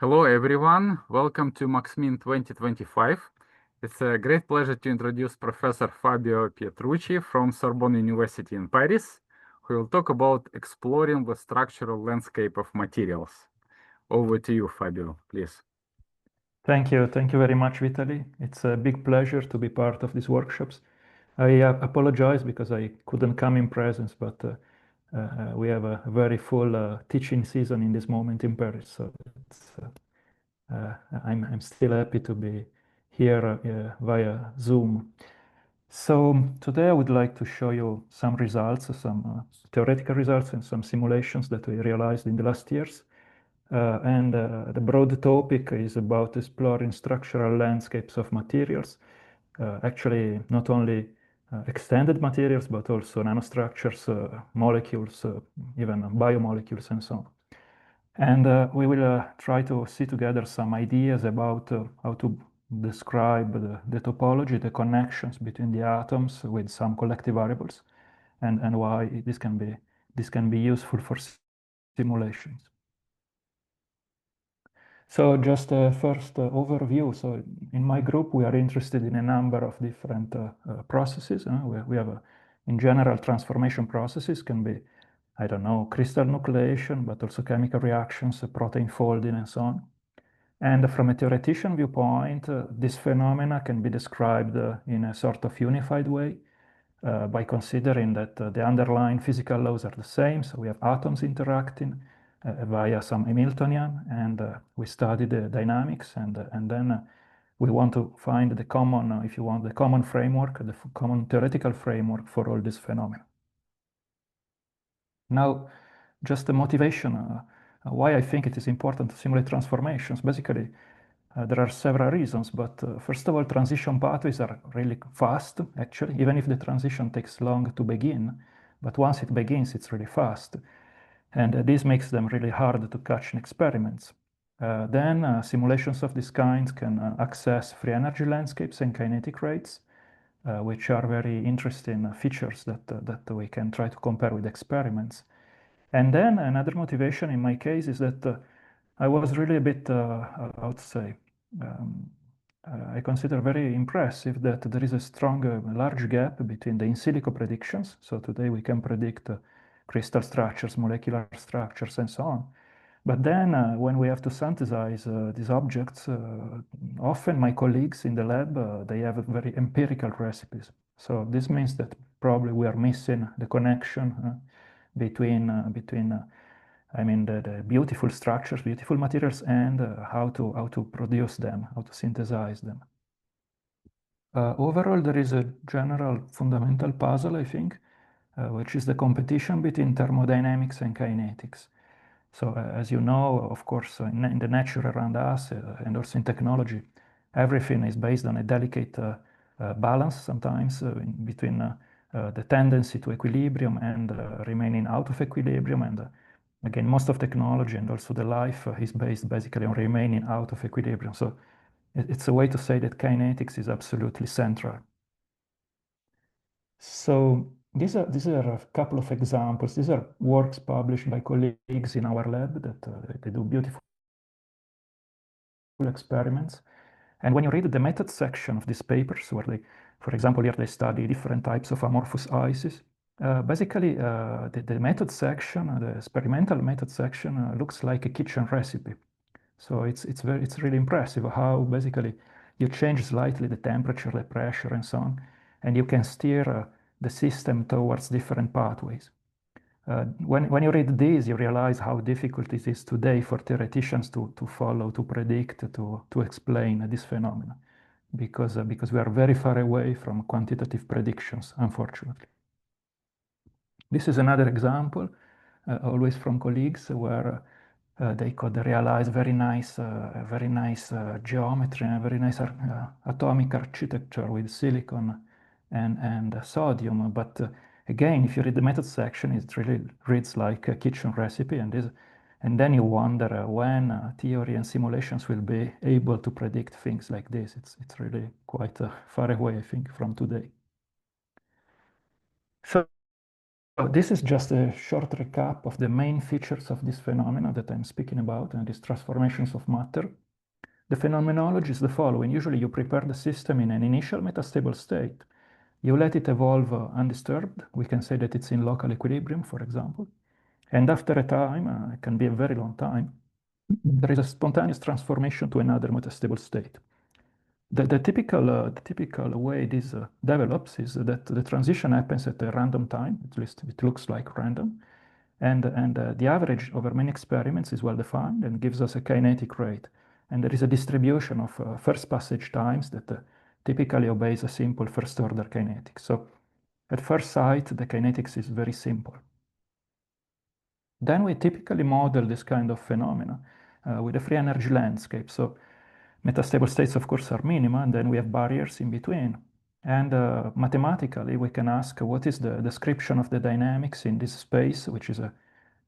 Hello, everyone. Welcome to MACSMIN 2025. It's a great pleasure to introduce Professor Fabio Pietrucci from Sorbonne University in Paris, who will talk about exploring the structural landscape of materials. Over to you, Fabio, please. Thank you. Thank you very much, Vitaly. It's a big pleasure to be part of these workshops. I apologize because I couldn't come in presence, but we have a very full teaching season in this moment in Paris. So I'm still happy to be here via Zoom. So today I would like to show you some results, some theoretical results and some simulations that we realized in the last years. The broad topic is about exploring structural landscapes of materials, actually not only extended materials, but also nanostructures, molecules, even biomolecules and so on. And we will try to see together some ideas about how to describe the topology, the connections between the atoms with some collective variables, and why this can be useful for simulations. So just a first overview. So in my group, we are interested in a number of different processes. We have, in general, transformation processes can be, I don't know, crystal nucleation, but also chemical reactions, protein folding, and so on. And from a theoretician viewpoint, this phenomena can be described in a sort of unified way by considering that the underlying physical laws are the same. So we have atoms interacting via some Hamiltonian, and we study the dynamics, and then we want to find the common, if you want, the common framework, the common theoretical framework for all these phenomena. Now, just the motivation, why I think it is important to simulate transformations. Basically, there are several reasons, but first of all, transition pathways are really fast, actually, even if the transition takes long to begin. But once it begins, it's really fast. And this makes them really hard to catch in experiments. Then simulations of this kind can access free energy landscapes and kinetic rates, which are very interesting features that we can try to compare with experiments. And then another motivation in my case is that I was really a bit, how to say, I consider very impressive that there is a strong, large gap between the in silico predictions. So today we can predict crystal structures, molecular structures, and so on. But then when we have to synthesize these objects, often my colleagues in the lab, they have very empirical recipes. So this means that probably we are missing the connection between I mean, the beautiful structures, beautiful materials, and how to produce them, how to synthesize them. Overall, there is a general fundamental puzzle, I think, which is the competition between thermodynamics and kinetics. So as you know, of course, in the nature around us and also in technology, everything is based on a delicate balance sometimes between the tendency to equilibrium and remaining out of equilibrium. And again, most of technology and also the life is based basically on remaining out of equilibrium. So it's a way to say that kinetics is absolutely central. So these are a couple of examples. These are works published by colleagues in our lab that they do beautiful experiments. And when you read the method section of these papers, where they, for example, here they study different types of amorphous ices, basically the method section, the experimental method section looks like a kitchen recipe. So it's really impressive how basically you change slightly the temperature, the pressure, and so on, and you can steer the system towards different pathways. When you read these, you realize how difficult it is today for theoreticians to follow, to predict, to explain this phenomena, because we are very far away from quantitative predictions, unfortunately. This is another example, always from colleagues, where they could realize very nice geometry and very nice atomic architecture with silicon and sodium. But again, if you read the method section, it really reads like a kitchen recipe, and then you wonder when theory and simulations will be able to predict things like this. It's really quite far away, I think, from today. So this is just a short recap of the main features of this phenomena that I'm speaking about, and these transformations of matter. The phenomenology is the following. Usually you prepare the system in an initial metastable state. You let it evolve undisturbed. We can say that it's in local equilibrium, for example. And after a time, it can be a very long time, there is a spontaneous transformation to another metastable state. The typical way this develops is that the transition happens at a random time, at least it looks like random, and the average over many experiments is well defined and gives us a kinetic rate. And there is a distribution of first passage times that typically obeys a simple first order kinetics. So at first sight, the kinetics is very simple. Then we typically model this kind of phenomena with a free energy landscape. So metastable states, of course, are minima, and then we have barriers in between. And mathematically, we can ask what is the description of the dynamics in this space, which is a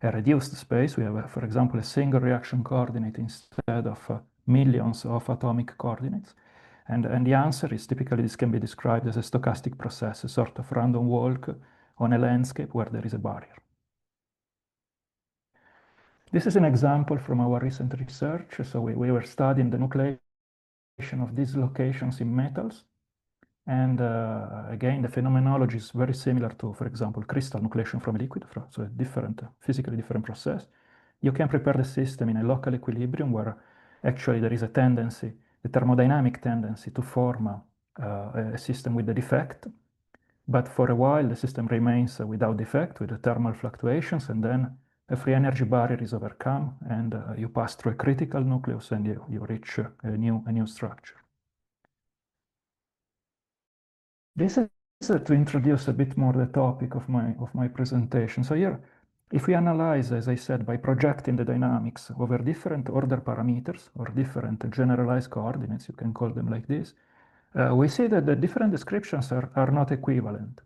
reduced space. We have, for example, a single reaction coordinate instead of millions of atomic coordinates. And the answer is typically this can be described as a stochastic process, a sort of random walk on a landscape where there is a barrier. This is an example from our recent research. So we were studying the nucleation of these locations in metals. And again, the phenomenology is very similar to, for example, crystal nucleation from liquid, so a different, physically different process. You can prepare the system in a local equilibrium where actually there is a tendency, a thermodynamic tendency to form a system with a defect. But for a while, the system remains without defect with the thermal fluctuations, and then a free energy barrier is overcome, and you pass through a critical nucleus, and you reach a new structure. This is to introduce a bit more the topic of my presentation. So here, if we analyze, as I said, by projecting the dynamics over different order parameters or different generalized coordinates, you can call them like this, we see that the different descriptions are not equivalent.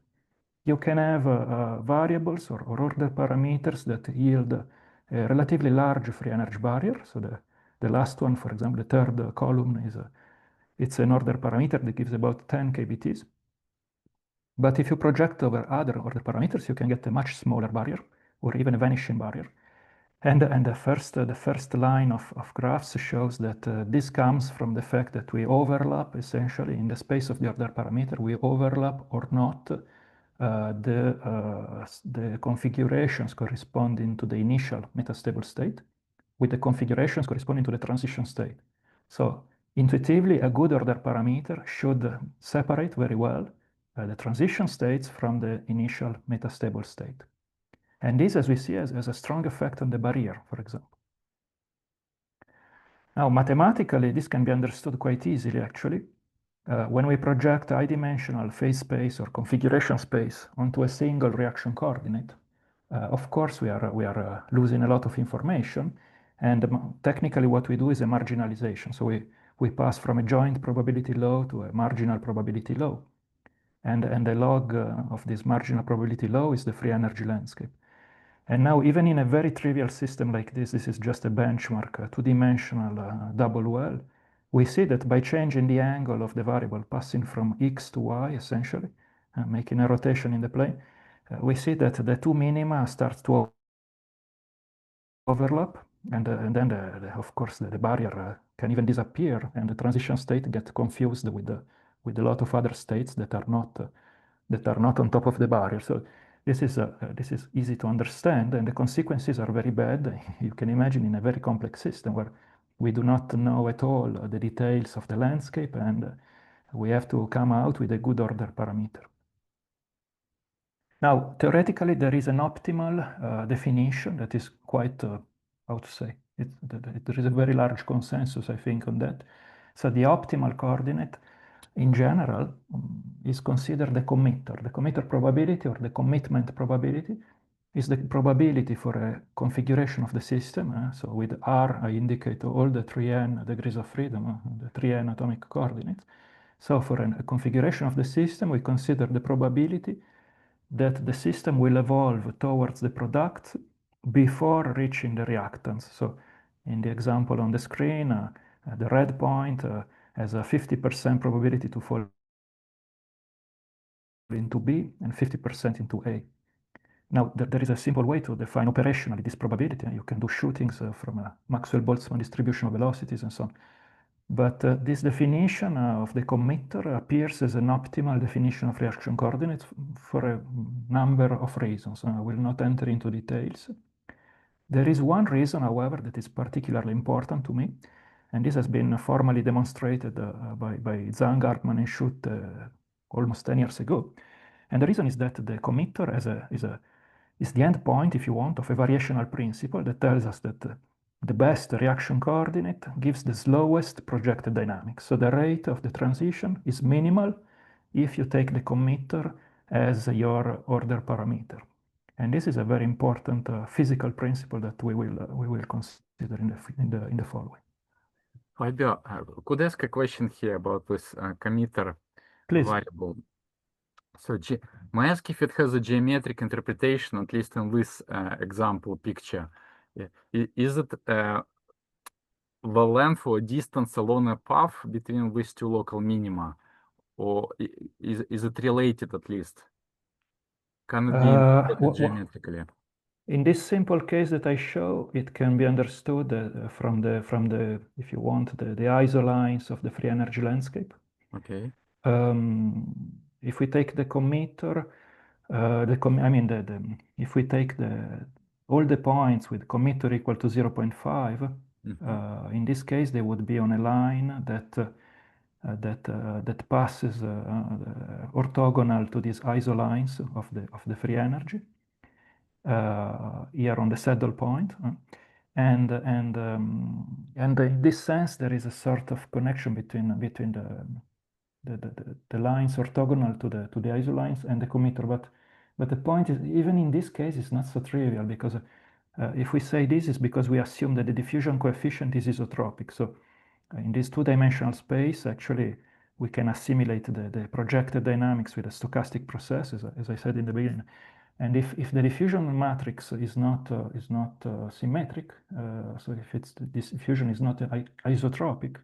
You can have variables or order parameters that yield a relatively large free energy barrier. So the last one, for example, the third column it's an order parameter that gives about 10 kBTs. But if you project over other order parameters, you can get a much smaller barrier or even a vanishing barrier. And the first line of graphs shows that this comes from the fact that we overlap essentially in the space of the order parameter, we overlap or not the configurations corresponding to the initial metastable state with the configurations corresponding to the transition state. So intuitively, a good order parameter should separate very well the transition states from the initial metastable state. And this, as we see, has a strong effect on the barrier, for example. Now, mathematically, this can be understood quite easily, actually. When we project high-dimensional phase space or configuration space onto a single reaction coordinate, of course, we are losing a lot of information. And technically, what we do is a marginalization. So we pass from a joint probability law to a marginal probability law. And the log of this marginal probability law is the free energy landscape. And now, even in a very trivial system like this is just a benchmark, a two-dimensional double well, we see that by changing the angle of the variable, passing from x to y, essentially, making a rotation in the plane, we see that the two minima start to overlap, and then, of course, the barrier can even disappear, and the transition state gets confused with a lot of other states that are not on top of the barrier. So this is easy to understand, and the consequences are very bad. You can imagine in a very complex system where we do not know at all the details of the landscape, and we have to come out with a good order parameter. Now, theoretically, there is an optimal definition that is quite, how to say, there is a very large consensus, I think, on that. So the optimal coordinate, in general, is considered the committer. The committer probability or the commitment probability is the probability for a configuration of the system. So with R, I indicate all the 3n degrees of freedom, the 3n atomic coordinates. So for a configuration of the system, we consider the probability that the system will evolve towards the product before reaching the reactants. So in the example on the screen, the red point has a 50% probability to fall into B and 50% into A. Now, there is a simple way to define operationally this probability. You can do shootings from a Maxwell-Boltzmann distribution of velocities and so on. But this definition of the committer appears as an optimal definition of reaction coordinates for a number of reasons. I will not enter into details. There is one reason, however, that is particularly important to me, and this has been formally demonstrated by Zhang, Hartmann, and Schutt almost 10 years ago. And the reason is that the committer is the end point, if you want, of a variational principle that tells us that the best reaction coordinate gives the slowest projected dynamics. So the rate of the transition is minimal if you take the committer as your order parameter. And this is a very important physical principle that we will consider in the following. Fabio, could I ask a question here about this committer Please. variable? So may I ask if it has a geometric interpretation, at least in this example picture? Is it the length or distance along a path between these two local minima, or is it related at least? Can it be interpreted geometrically? In this simple case that I show, it can be understood from the if you want, the isolines of the free energy landscape. Okay. If we take the committer, if we take all the points with committer equal to 0.5, in this case they would be on a line that passes orthogonal to these isolines of the free energy here on the saddle point. And in this sense, there is a sort of connection between the lines orthogonal to the isolines and the committer. But the point is, even in this case, it's not so trivial, because if we say this, is because we assume that the diffusion coefficient is isotropic. So in this two-dimensional space, actually, we can assimilate the projected dynamics with a stochastic process, as I said in the beginning. And if the diffusion matrix is not symmetric, so if this diffusion is not isotropic,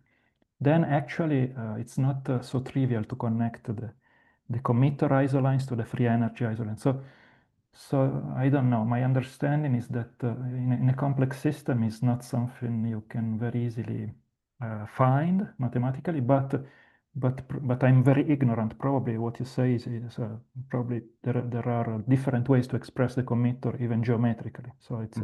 then actually it's not so trivial to connect the committer isolines to the free energy isolines. So I don't know. My understanding is that in a complex system is not something you can very easily find mathematically, but I'm very ignorant. Probably what you say is probably there are different ways to express the committer even geometrically. So it's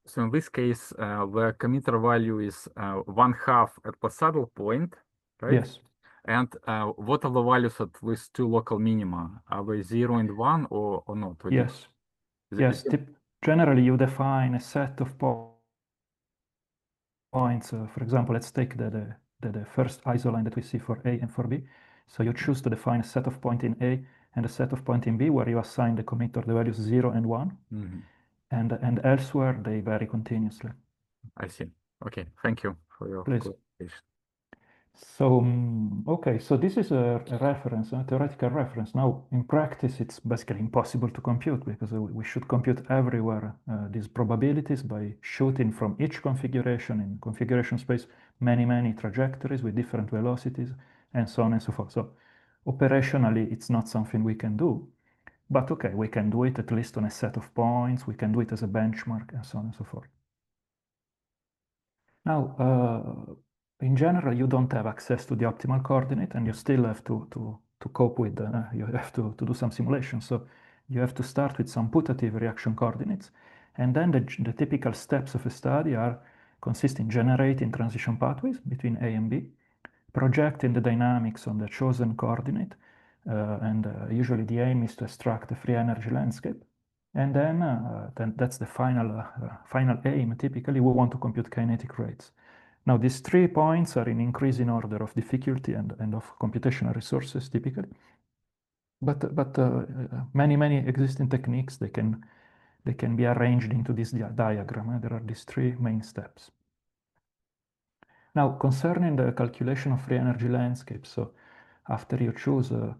so in this case, the committer value is 1/2 at the saddle point, right? Yes. And what are the values at these two local minima? Are they 0 and 1 or not? Yes. Yes. Generally, you define a set of points. For example, let's take the first isoline that we see for A and for B. So you choose to define a set of points in A and a set of points in B where you assign the committer the values 0 and 1. And elsewhere, they vary continuously. I see. Okay, thank you for your clarification. So, okay, so this is a reference, a theoretical reference. Now, in practice, it's basically impossible to compute, because we should compute everywhere these probabilities by shooting from each configuration in configuration space many trajectories with different velocities, and so on and so forth. So, operationally, it's not something we can do. But okay, we can do it at least on a set of points. We can do it as a benchmark, and so on and so forth. Now, in general, you don't have access to the optimal coordinate, and you still have to cope with, you have to do some simulations. So you have to start with some putative reaction coordinates. And then the typical steps of a study consist in generating transition pathways between A and B, projecting the dynamics on the chosen coordinate, and usually the aim is to extract the free energy landscape. And then that's the final aim. Typically, we want to compute kinetic rates. Now, these 3 points are in increasing order of difficulty and of computational resources, typically. But many existing techniques, they can be arranged into this diagram. There are these 3 main steps. Now, concerning the calculation of free energy landscape, so after you choose a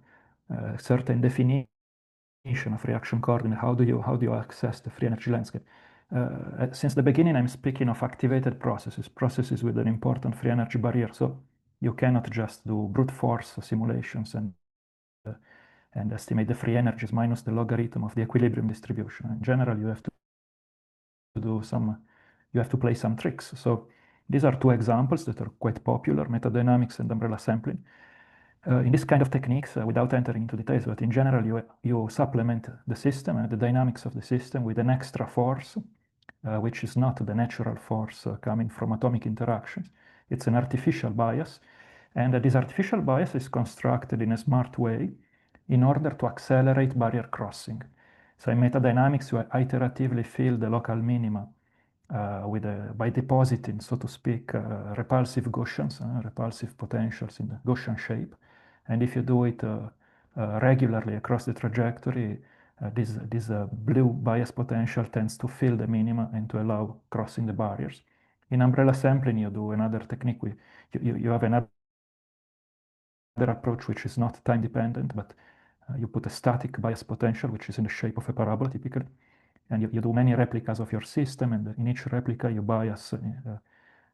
certain definition of reaction coordinate, how do you access the free energy landscape? Since the beginning, I'm speaking of activated processes with an important free energy barrier. So you cannot just do brute force simulations and estimate the free energies minus the logarithm of the equilibrium distribution. In general, you have to play some tricks. So these are two examples that are quite popular, metadynamics and umbrella sampling. In this kind of techniques, without entering into details, but in general, you supplement the system and the dynamics of the system with an extra force, which is not the natural force coming from atomic interactions. It's an artificial bias. And this artificial bias is constructed in a smart way in order to accelerate barrier crossing. So in metadynamics, you iteratively fill the local minima by depositing, so to speak, repulsive Gaussians, repulsive potentials in the Gaussian shape. And if you do it regularly across the trajectory, this blue bias potential tends to fill the minima and to allow crossing the barriers. In umbrella sampling, you do another technique. You have another approach which is not time dependent, but you put a static bias potential, which is in the shape of a parabola typically. And you do many replicas of your system, and in each replica you bias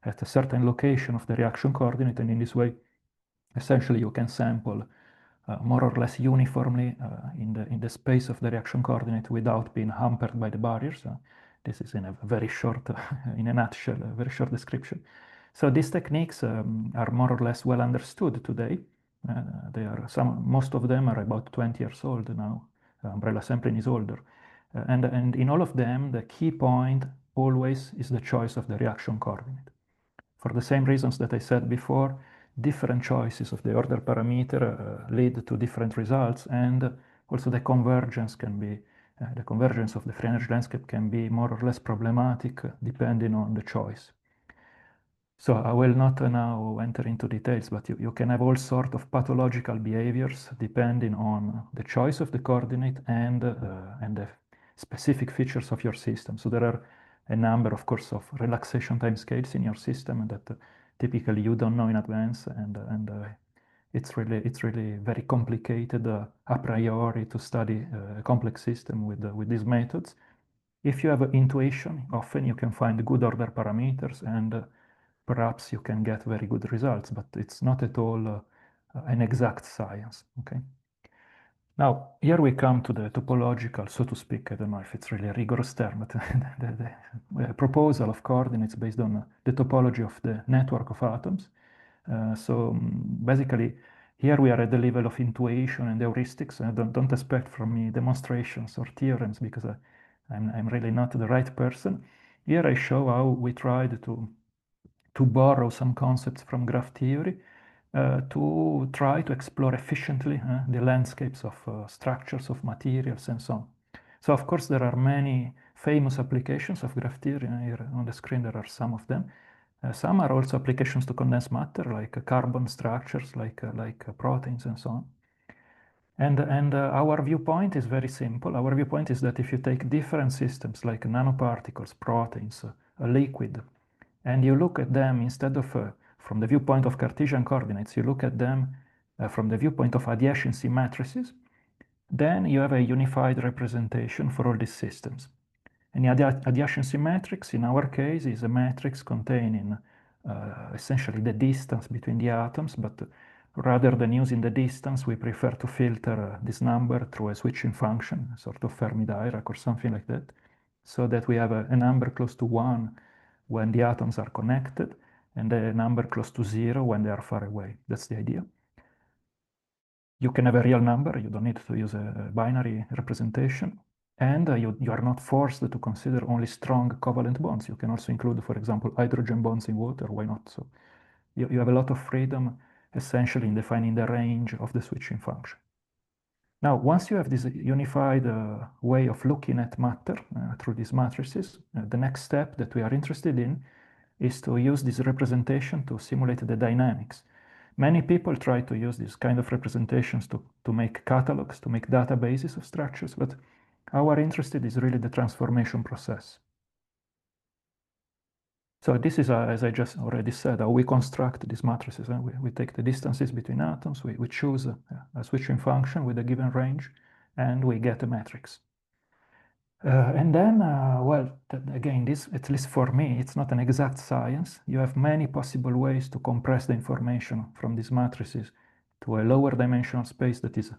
at a certain location of the reaction coordinate, and in this way, essentially you can sample more or less uniformly in the space of the reaction coordinate without being hampered by the barriers. This is in a very short, in a nutshell, a very short description. So these techniques are more or less well understood today. Most of them are about 20 years old now. Umbrella sampling is older. And in all of them, the key point always is the choice of the reaction coordinate. For the same reasons that I said before, different choices of the order parameter lead to different results, and also the convergence can be, the convergence of the free energy landscape can be more or less problematic depending on the choice. So I will not now enter into details, but you can have all sorts of pathological behaviors depending on the choice of the coordinate and the specific features of your system. So there are a number, of course, of relaxation timescales in your system that typically you don't know in advance, and it's really very complicated a priori to study a complex system with these methods. If you have intuition, often you can find good order parameters, and perhaps you can get very good results, but it's not at all an exact science, okay? Now, here we come to the topological, so to speak, I don't know if it's really a rigorous term, but the proposal of coordinates based on the topology of the network of atoms. Basically, here we are at the level of intuition and heuristics. Don't expect from me demonstrations or theorems, because I'm really not the right person. Here I show how we tried to borrow some concepts from graph theory to try to explore efficiently the landscapes of structures of materials and so on. So of course there are many famous applications of graph theory. Here on the screen there are some of them. Some are also applications to condensed matter, like carbon structures, like proteins and so on. And our viewpoint is very simple. Our viewpoint is that if you take different systems like nanoparticles, proteins, a liquid, and you look at them instead of from the viewpoint of Cartesian coordinates, you look at them from the viewpoint of adjacency matrices, then you have a unified representation for all these systems. And the adjacency matrix, in our case, is a matrix containing essentially the distance between the atoms, but rather than using the distance, we prefer to filter this number through a switching function, a sort of Fermi-Dirac or something like that, so that we have a number close to 1 when the atoms are connected, and a number close to 0 when they are far away. That's the idea. You can have a real number. You don't need to use a binary representation. And you are not forced to consider only strong covalent bonds. You can also include, for example, hydrogen bonds in water. Why not? So you have a lot of freedom, essentially, in defining the range of the switching function. Now, once you have this unified way of looking at matter through these matrices, the next step that we are interested in is to use this representation to simulate the dynamics. Many people try to use these kind of representations to make catalogs, to make databases of structures, but our interest is really the transformation process. So this is, as I just already said, how we construct these matrices. We take the distances between atoms, we choose a switching function with a given range, and we get a matrix. And then, well, again, this, at least for me, it's not an exact science. You have many possible ways to compress the information from these matrices to a lower dimensional space that is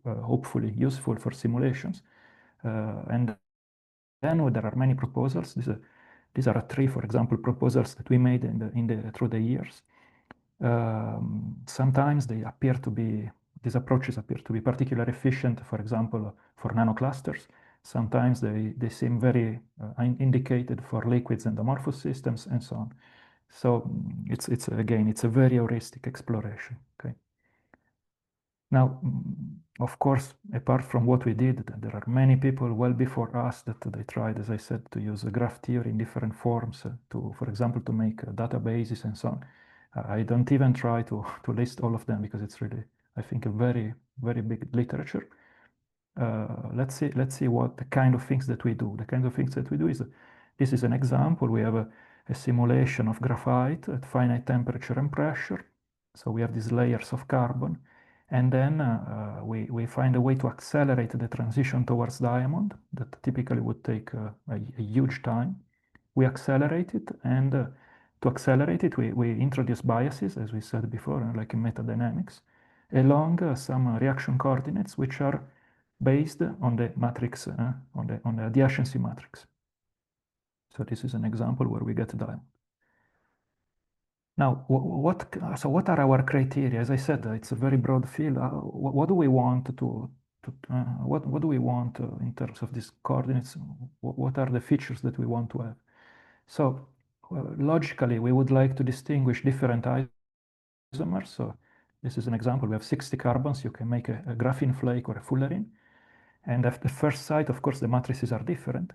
hopefully useful for simulations. And then there are many proposals. These are 3, for example, proposals that we made through the years. Sometimes these approaches appear to be particularly efficient, for example, for nanoclusters. Sometimes they seem very indicated for liquids and amorphous systems and so on. So it's a very heuristic exploration. Okay. Now, of course, apart from what we did, there are many people well before us that they tried, as I said, to use graph theory in different forms for example, to make databases and so on. I don't even try to list all of them because it's really, I think, a very, very big literature. Let's see what the kind of things that we do. The kind of things that we do is, this is an example. We have a simulation of graphite at finite temperature and pressure. So we have these layers of carbon. And then we find a way to accelerate the transition towards diamond that typically would take a huge time. We accelerate it, and to accelerate it, we introduce biases, as we said before, like in metadynamics, along some reaction coordinates which are based on the matrix, on the adjacency matrix. So this is an example where we get diamond. Now, what are our criteria? As I said, it's a very broad field. What do we want what do we want in terms of these coordinates? What are the features that we want to have? So logically, we would like to distinguish different isomers. So this is an example. We have 60 carbons. You can make a graphene flake or a fullerene. And at the first sight, of course, the matrices are different.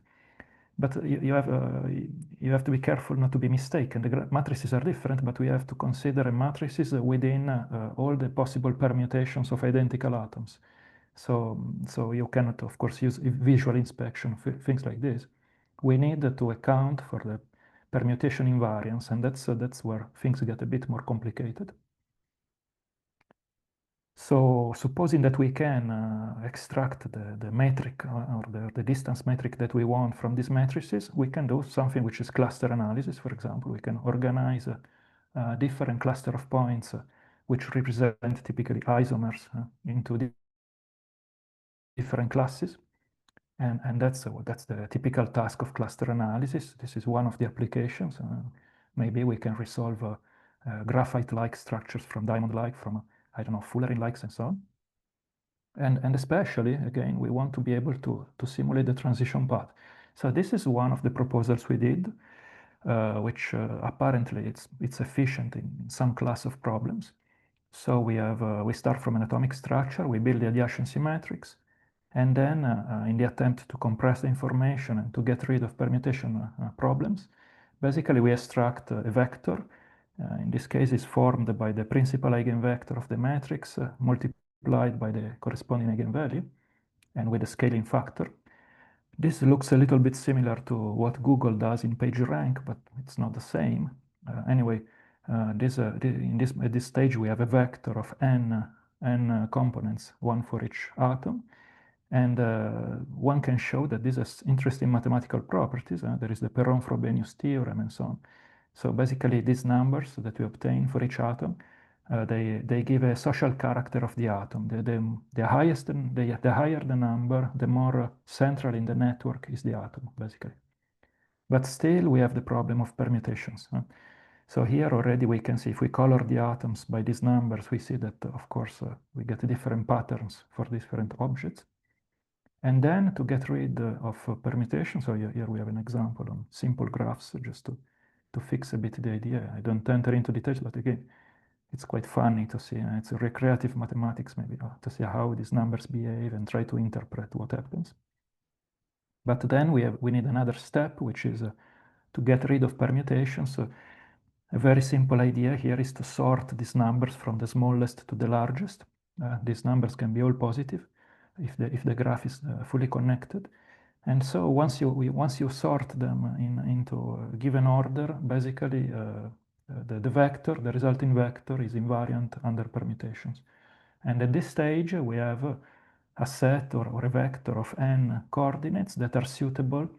But you have to be careful not to be mistaken. The matrices are different, but we have to consider matrices within all the possible permutations of identical atoms. So you cannot, of course, use visual inspection, things like this. We need to account for the permutation invariance, and that's where things get a bit more complicated. So supposing that we can extract the metric or the distance metric that we want from these matrices, we can do something which is cluster analysis. For example, we can organize a different cluster of points which represent typically isomers into different classes. And that's the typical task of cluster analysis. This is one of the applications. Maybe we can resolve graphite-like structures from diamond-like, from I don't know, fullerene-likes and so on. And especially, again, we want to be able to simulate the transition path. So this is one of the proposals we did, which apparently it's efficient in some class of problems. So we start from an atomic structure, we build the adjacency matrix, and then in the attempt to compress the information and to get rid of permutation problems, basically we extract a vector. In this case, is formed by the principal eigenvector of the matrix multiplied by the corresponding eigenvalue and with a scaling factor. This looks a little bit similar to what Google does in PageRank, but it's not the same. Anyway, at this stage, we have a vector of n components, one for each atom. And one can show that this has interesting mathematical properties. There is the Perron-Frobenius theorem and so on. So basically, these numbers that we obtain for each atom, they give a social character of the atom. The higher the number, the more central in the network is the atom, basically. But still, we have the problem of permutations. So here already we can see if we color the atoms by these numbers, we see that, of course, we get different patterns for different objects. And then to get rid of permutation, so here we have an example on simple graphs, just to fix a bit the idea. I don't enter into details, but again, it's quite funny to see. It's recreative mathematics, maybe, to see how these numbers behave and try to interpret what happens. But then we need another step, which is to get rid of permutations. So a very simple idea here is to sort these numbers from the smallest to the largest. These numbers can be all positive if the graph is fully connected. And so once you sort them into a given order, basically the resulting vector is invariant under permutations. And at this stage, we have a set or a vector of n coordinates that are suitable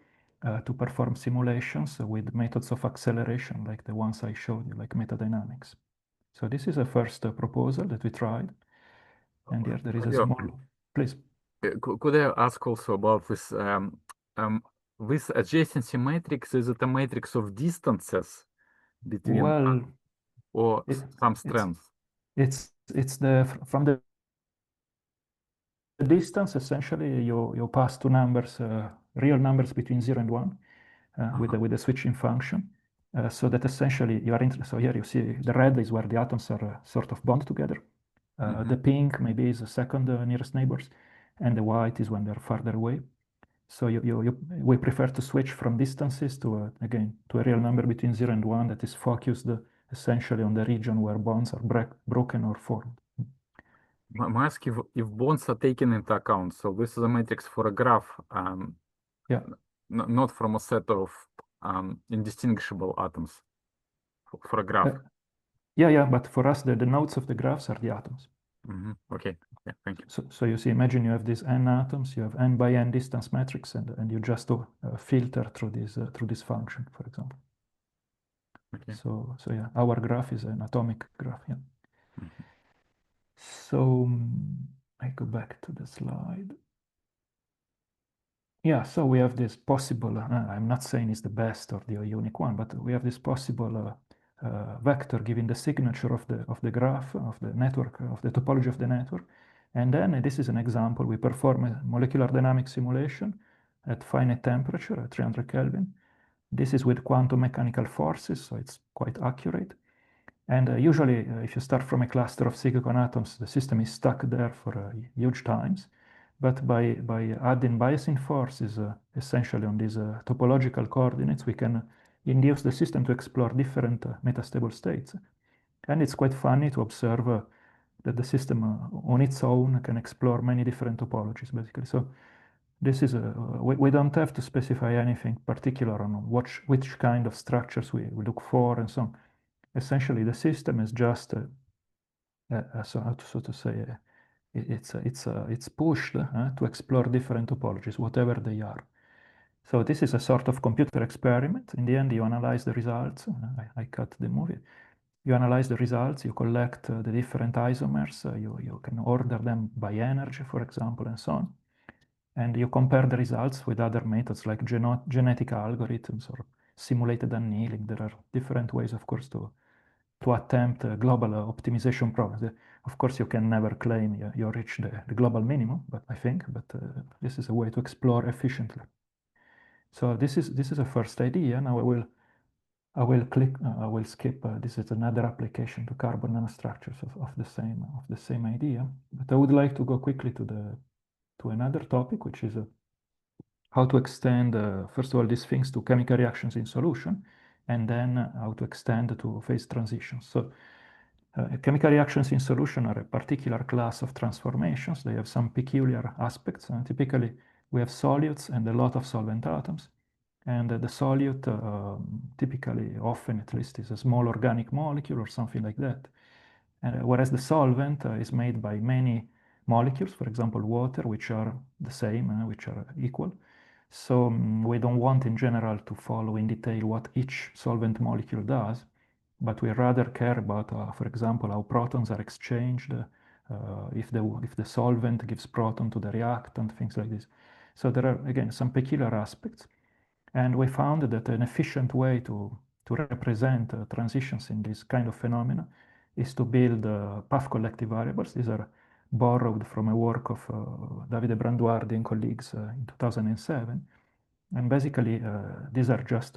to perform simulations with methods of acceleration like the ones I showed you, like metadynamics. So this is a first proposal that we tried. And here there is a small please. Could I ask also about this this adjacency matrix? Is it a matrix of distances between Well, or some it's strength? from the distance. Essentially, you pass two numbers, real numbers between 0 and 1, with the switching function. So that essentially you are so here you see the red is where the atoms are sort of bond together. The pink maybe is the second nearest neighbors, and the white is when they're farther away. So we prefer to switch from distances to again to a real number between 0 and 1 that is focused essentially on the region where bonds are broken or formed. I ask if bonds are taken into account. So this is a matrix for a graph, Yeah. not from a set of indistinguishable atoms for a graph. Yeah, but for us, the nodes of the graphs are the atoms. Okay, yeah, thank you. So you see, imagine you have these n atoms, you have n by n distance matrix, and you just filter through this function, for example. Okay. So yeah, our graph is an atomic graph. Yeah. So I go back to the slide. Yeah, so we have this possible, I'm not saying it's the best or the unique one, but we have this possible vector giving the signature of the graph, of the network, of the topology of the network. And then this is an example. We perform a molecular dynamic simulation at finite temperature, at 300 Kelvin. This is with quantum mechanical forces, so it's quite accurate. And usually, if you start from a cluster of silicon atoms, the system is stuck there for huge times. But by adding biasing forces, essentially on these topological coordinates, we can induce the system to explore different metastable states. And it's quite funny to observe that the system on its own can explore many different topologies, basically. So this is we don't have to specify anything particular on which kind of structures we look for and so on. Essentially, the system is just so to say, it's pushed to explore different topologies, whatever they are. So this is a sort of computer experiment. In the end, you analyze the results. I cut the movie. You analyze the results. You collect the different isomers. You can order them by energy, for example, and so on. And you compare the results with other methods like genetic algorithms or simulated annealing. There are different ways, of course, to attempt global optimization problems. Of course, you can never claim you reach the global minimum, but I think, this is a way to explore efficiently. So this is a first idea. Now I will skip. This is another application to carbon nanostructures of the same idea. But I would like to go quickly to another topic, which is how to extend, first of all, these things to chemical reactions in solution, and then how to extend to phase transitions. So chemical reactions in solution are a particular class of transformations. They have some peculiar aspects. Typically, we have solutes and a lot of solvent atoms. And the solute, typically, often at least, is a small organic molecule or something like that. Whereas the solvent is made by many molecules, for example, water, which are the same, which are equal. So we don't want in general to follow in detail what each solvent molecule does, but we rather care about, for example, how protons are exchanged, if the solvent gives proton to the reactant, things like this. So there are, again, some peculiar aspects. And we found that an efficient way to represent transitions in this kind of phenomena is to build path collective variables. These are borrowed from a work of Davide Branduardi and colleagues in 2007. And basically, these are just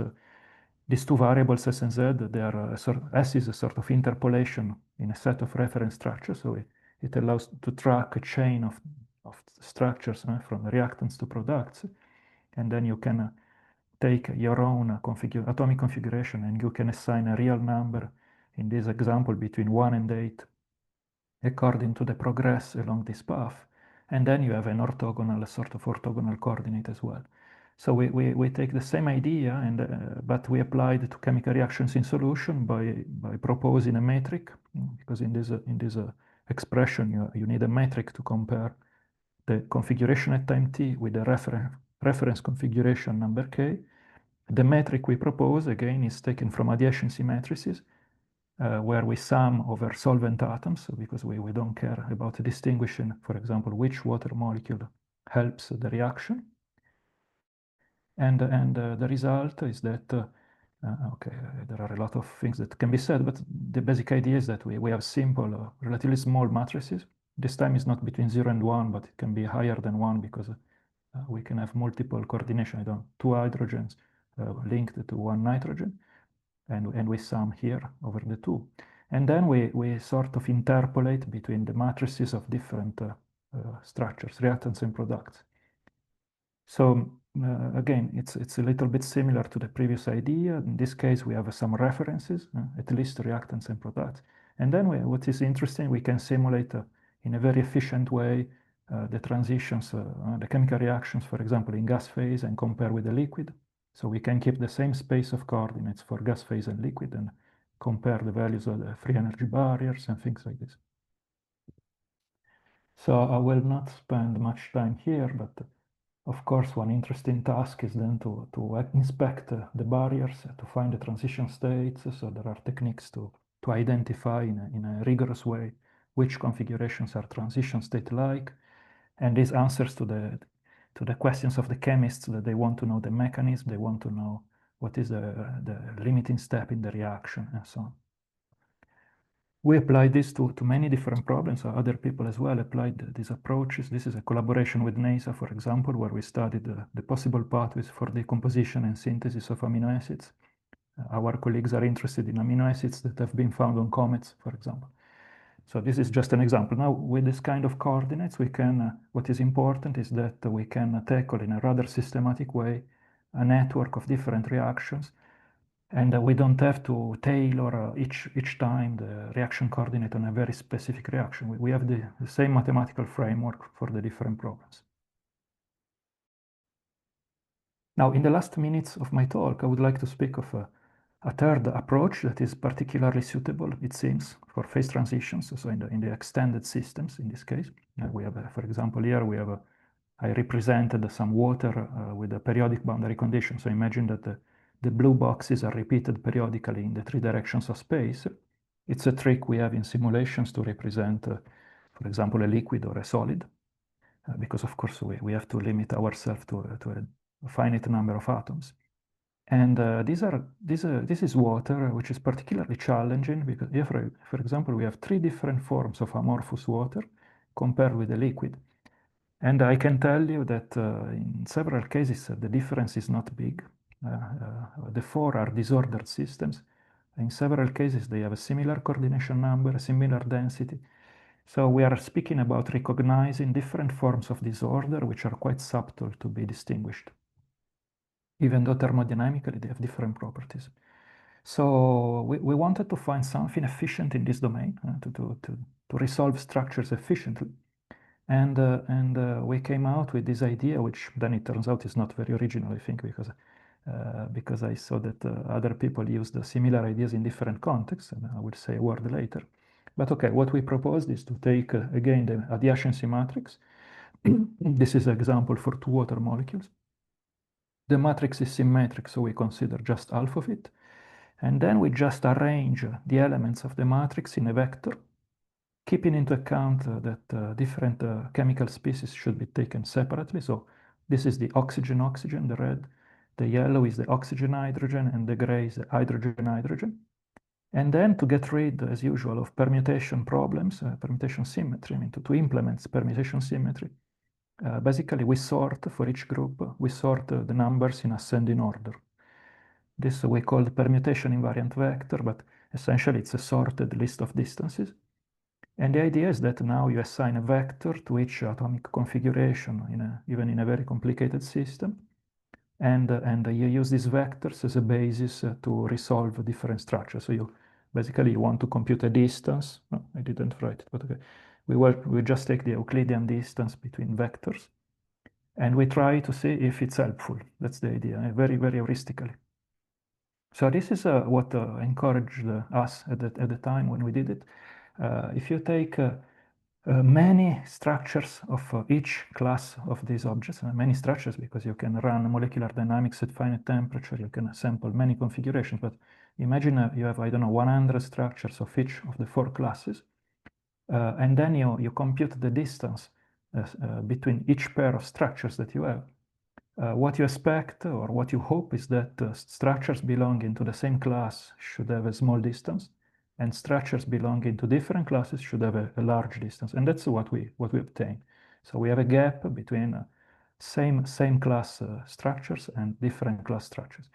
these two variables, S and Z. They are S is a sort of interpolation in a set of reference structures. So it allows to track a chain of structures from reactants to products. And then you can take your own atomic configuration and you can assign a real number, in this example, between 1 and 8, according to the progress along this path. And then you have an orthogonal, sort of orthogonal coordinate as well. So we take the same idea, but we apply it to chemical reactions in solution by proposing a metric, because in this expression you need a metric to compare the configuration at time t with the reference configuration number k. The metric we propose, again, is taken from adjacency matrices. where we sum over solvent atoms, because we don't care about distinguishing, for example, which water molecule helps the reaction. And the result is that, okay, there are a lot of things that can be said, but the basic idea is that we have simple, relatively small matrices. This time is not between 0 and 1, but it can be higher than 1 because we can have multiple coordination. Two hydrogens linked to one nitrogen, and we sum here over the two. And then we sort of interpolate between the matrices of different structures, reactants and products. So again, it's a little bit similar to the previous idea. In this case, we have some references, at least reactants and products. And then what is interesting, we can simulate in a very efficient way the transitions, the chemical reactions, for example, in gas phase and compare with the liquid. So we can keep the same space of coordinates for gas phase and liquid and compare the values of the free energy barriers and things like this. So I will not spend much time here, but of course, one interesting task is then to inspect the barriers, to find the transition states. So there are techniques to identify in a rigorous way which configurations are transition state-like. And this answers to the questions of the chemists that they want to know the mechanism, they want to know what is the limiting step in the reaction, and so on. We applied this to many different problems. Other people as well applied these approaches. This is a collaboration with NASA, for example, where we studied the possible pathways for decomposition and synthesis of amino acids. Our colleagues are interested in amino acids that have been found on comets, for example. So this is just an example. Now, with this kind of coordinates, we can, what is important is that we can tackle in a rather systematic way a network of different reactions. And we don't have to tailor each time the reaction coordinate on a very specific reaction. We have the same mathematical framework for the different problems. Now, in the last minutes of my talk, I would like to speak of a third approach that is particularly suitable, it seems, for phase transitions, so in the extended systems in this case. We have, for example, here we have, I represented some water with a periodic boundary condition. So imagine that the blue boxes are repeated periodically in the three directions of space. It's a trick we have in simulations to represent, for example, a liquid or a solid, because of course we have to limit ourselves to a finite number of atoms. And this is water, which is particularly challenging because here, for example, we have three different forms of amorphous water compared with the liquid. And I can tell you that in several cases, the difference is not big. The four are disordered systems. In several cases, they have a similar coordination number, a similar density. So we are speaking about recognizing different forms of disorder, which are quite subtle to be distinguished, even though thermodynamically they have different properties. So we wanted to find something efficient in this domain, to resolve structures efficiently. And we came out with this idea, which then it turns out is not very original, I think, because I saw that other people used similar ideas in different contexts, and I will say a word later. But okay, what we proposed is to take, again, the adjacency matrix. This is an example for two water molecules. The matrix is symmetric, so we consider just half of it. And then we just arrange the elements of the matrix in a vector, keeping into account that different chemical species should be taken separately. So this is the oxygen-oxygen, the red. The yellow is the oxygen-hydrogen, and the gray is the hydrogen-hydrogen. And then to get rid, as usual, of permutation problems, permutation symmetry, I mean, to implement permutation symmetry, basically we sort for each group, we sort the numbers in ascending order. This we call the permutation invariant vector, but essentially it's a sorted list of distances. And the idea is that now you assign a vector to each atomic configuration, even in a very complicated system. And you use these vectors as a basis to resolve different structures. So you want to compute a distance. No, I didn't write it, but okay. We just take the Euclidean distance between vectors, and we try to see if it's helpful. That's the idea, very, very heuristically. So this is what encouraged us at the time when we did it. If you take many structures of each class of these objects, many structures because you can run molecular dynamics at finite temperature, you can sample many configurations, but imagine you have, I don't know, 100 structures of each of the 4 classes, and then you compute the distance between each pair of structures that you have. What you expect or what you hope is that structures belonging to the same class should have a small distance, and structures belonging to different classes should have a large distance, and that's what we obtain. So we have a gap between same class structures and different class structures.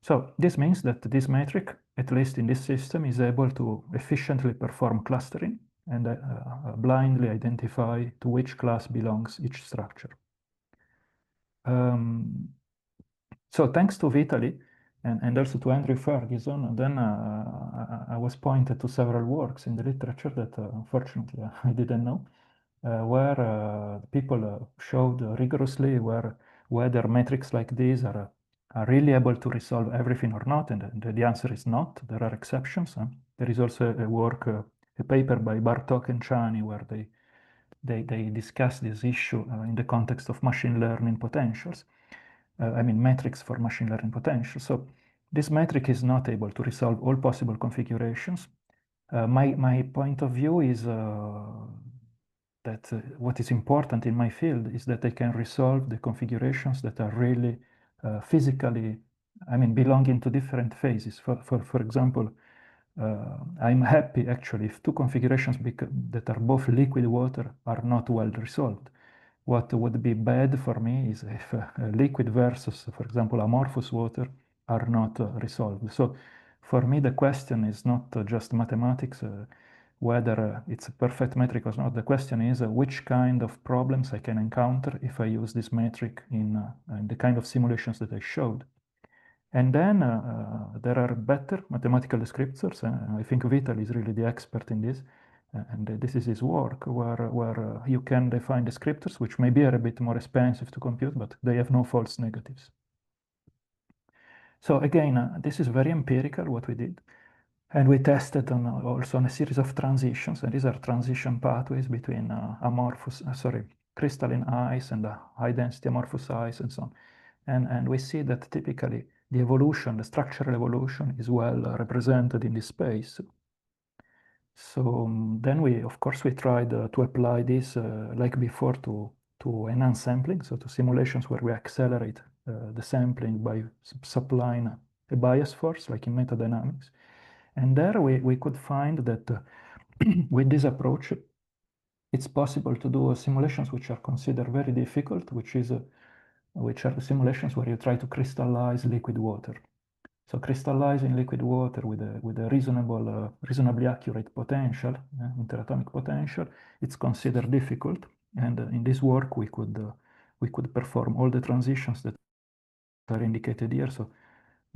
So this means that this metric, at least in this system, is able to efficiently perform clustering and blindly identify to which class belongs each structure. So thanks to Vitali and also to Andrew Ferguson, then I was pointed to several works in the literature that unfortunately I didn't know, where people showed rigorously whether metrics like these are really able to resolve everything or not, and the answer is not. There are exceptions. There is also a work, a paper by Bartok and Chani, where they discuss this issue in the context of machine learning potentials. I mean, metrics for machine learning potentials. So this metric is not able to resolve all possible configurations. My point of view is that what is important in my field is that I can resolve the configurations that are really physically, I mean, belonging to different phases. For example, I'm happy actually if 2 configurations that are both liquid water are not well resolved. What would be bad for me is if liquid versus, for example, amorphous water are not resolved. So for me, the question is not just mathematics, whether it's a perfect metric or not. The question is which kind of problems I can encounter if I use this metric in the kind of simulations that I showed. And then there are better mathematical descriptors. I think Vital is really the expert in this. And this is his work, where you can define descriptors, which maybe are a bit more expensive to compute, but they have no false negatives. So again, this is very empirical, what we did. And we tested also on a series of transitions, and these are transition pathways between crystalline ice and high-density amorphous ice and so on. And we see that typically the evolution, the structural evolution, is well represented in this space. So then of course, we tried to apply this like before to enhance sampling, so to simulations where we accelerate the sampling by supplying a bias force, like in metadynamics. And there we could find that with this approach, it's possible to do simulations which are considered very difficult, which are the simulations where you try to crystallize liquid water. So crystallizing liquid water with a reasonably accurate potential, interatomic potential, it's considered difficult. And in this work, we could perform all the transitions that are indicated here, so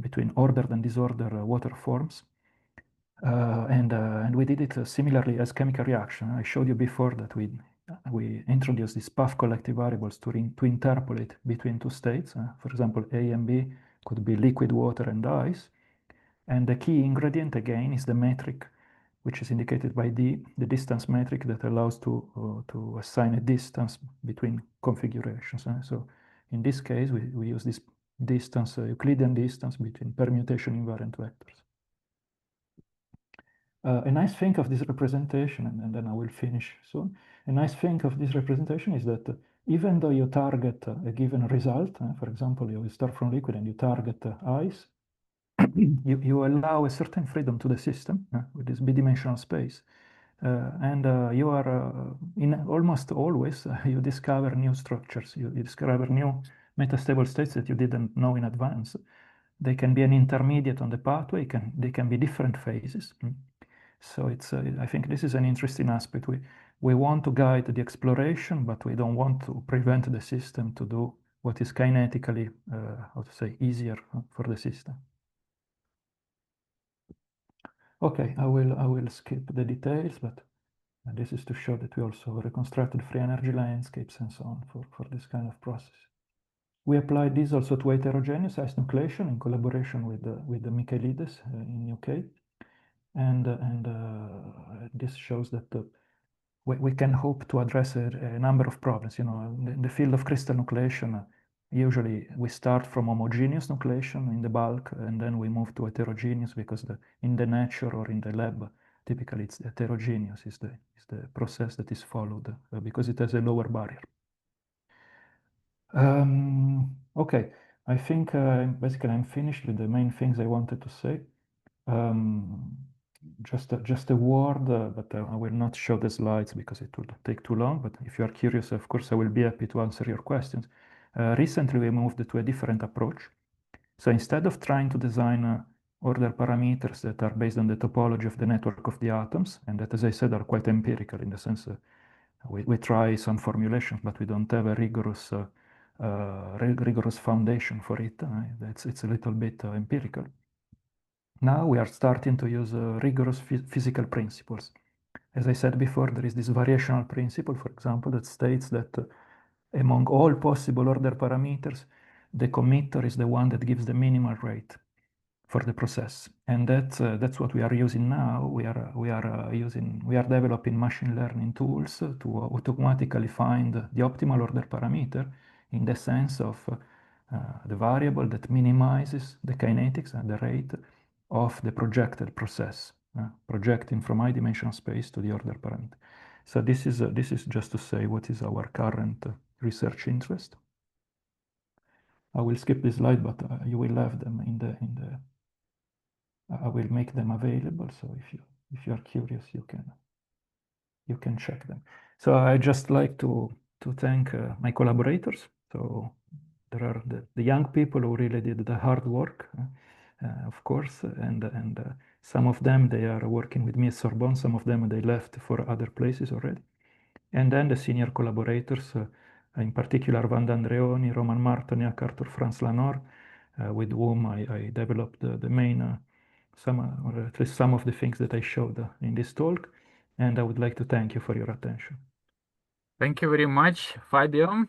between ordered and disordered water forms. And we did it similarly as chemical reaction. I showed you before that we introduced these path collective variables to interpolate between 2 states. For example, A and B could be liquid water and ice. And the key ingredient, again, is the metric, which is indicated by the distance metric that allows to assign a distance between configurations. So in this case, we use this distance, Euclidean distance between permutation invariant vectors. A nice thing of this representation, and then I will finish soon, a nice thing of this representation is that even though you target a given result, for example, you start from liquid and you target ice, you allow a certain freedom to the system with this bidimensional space. And you are, in almost always, you discover new structures. You discover new metastable states that you didn't know in advance. They can be an intermediate on the pathway. They can be different phases. So I think this is an interesting aspect. We want to guide the exploration, but we don't want to prevent the system to do what is kinetically, easier for the system. Okay, I will skip the details, but this is to show that we also reconstructed free energy landscapes and so on for this kind of process. We applied this also to heterogeneous ice nucleation in collaboration with the Michaelides in UK. And this shows that we can hope to address a number of problems. In the field of crystal nucleation, usually we start from homogeneous nucleation in the bulk, and then we move to heterogeneous, because in the nature or in the lab, typically it's heterogeneous is the process that is followed, because it has a lower barrier. Okay, I think basically I'm finished with the main things I wanted to say. Just a word, but I will not show the slides because it will take too long. But if you are curious, of course, I will be happy to answer your questions. Recently, we moved to a different approach. So instead of trying to design order parameters that are based on the topology of the network of the atoms, and that, as I said, are quite empirical in the sense we try some formulations, but we don't have a rigorous foundation for it. It's a little bit empirical. Now we are starting to use rigorous physical principles. As I said before, there is this variational principle, for example, that states that among all possible order parameters, the committer is the one that gives the minimal rate for the process, and that's what we are using now. We are developing machine learning tools to automatically find the optimal order parameter in the sense of the variable that minimizes the kinetics and the rate of the projected process, projecting from high-dimensional space to the order parameter. So this is just to say what is our current research interest. I will skip this slide, but you will have them in the. I will make them available. So if you are curious, you can check them. So I just like to thank my collaborators. So there are the young people who really did the hard work, of course, and some of them, they are working with me at Sorbonne. Some of them, they left for other places already. And then the senior collaborators, in particular Wanda Andreoni, Roman Martoniak, Arthur Franz Lanor, with whom I developed the main, or at least some of the things that I showed in this talk. And I would like to thank you for your attention. Thank you very much, Fabio,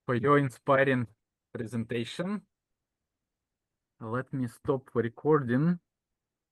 for your inspiring presentation. Let me stop recording.